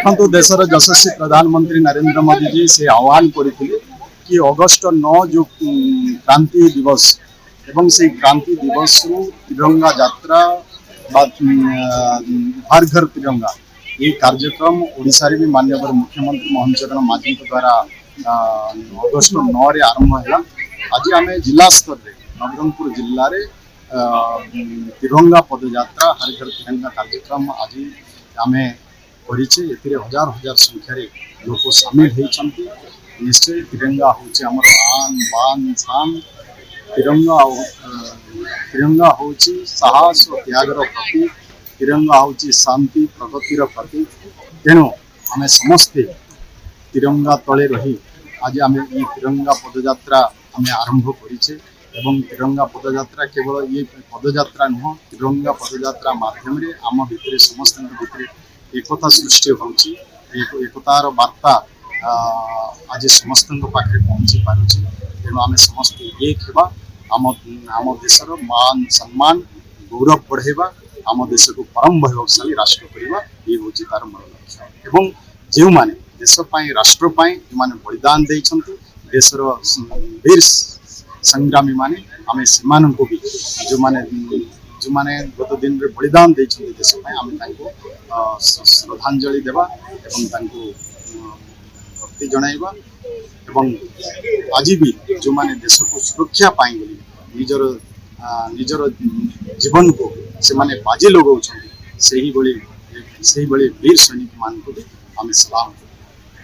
देखो देशर यशस्वी प्रधानमंत्री नरेंद्र मोदी जी से आह्वान करते कि अगस्ट 9 जो क्रांति दिवस एवं से क्रांति दिवस तिरंगा यात्रा हर घर तिरंगा ये कार्यक्रम ओडिशा रे भी माननीय मुख्यमंत्री मोहन चरण माझी द्वारा अगस्ट 9 रे आरंभ है। आज आम जिला स्तर में नवरंगपुर जिले में तिरंगा पदयात्रा हर घर तिरंगा कार्यक्रम आज आम करिछे। एथिरे हजार हजार संख्यार लोक सामिल होइछन्ति। निश्चय तिरंगा होचे हमर आन बान शान। तिरंगा तिरंगा होची साहस और त्यागर प्रतीक। तिरंगा होची शांति प्रगतिर प्रतीक। तेणु आम समस्ते तिरंगा तले रही आज आम ये तिरंगा पदयात्रा आम आरंभ करिछे। एवं तिरंगा पदयात्रा केवल ये पदयात्रा नुह, तिरंगा पदयात्रा माध्यम रे आम भितर समस्त भितर एकता सृष्टि होची। एकतार वार्ता आज समस्त पाखे पहुँची पारुची। तेणु आम समस्त एक हेबा आम देशर मान सम्मान गौरव बढ़ेबा, आम देश को परम वैभवशाली राष्ट्र करवा ये हूँ तार मूल लक्ष्य। एवं जो माने देश राष्ट्र जो बलिदान देइछन्ति देशर वीर संग्रामी माने आम से भी जो माने गत दिन रे बलिदान देइछन्ति देश आम श्रद्धांजलि देवा एवं भक्ति जणाइबा। एवं आज भी जो माने देश को सुरक्षा पाई निजर निजर जीवन को से माने बाजी लगाउछन्ति सेही बळी वीर सैनिक मान को आम सलाम।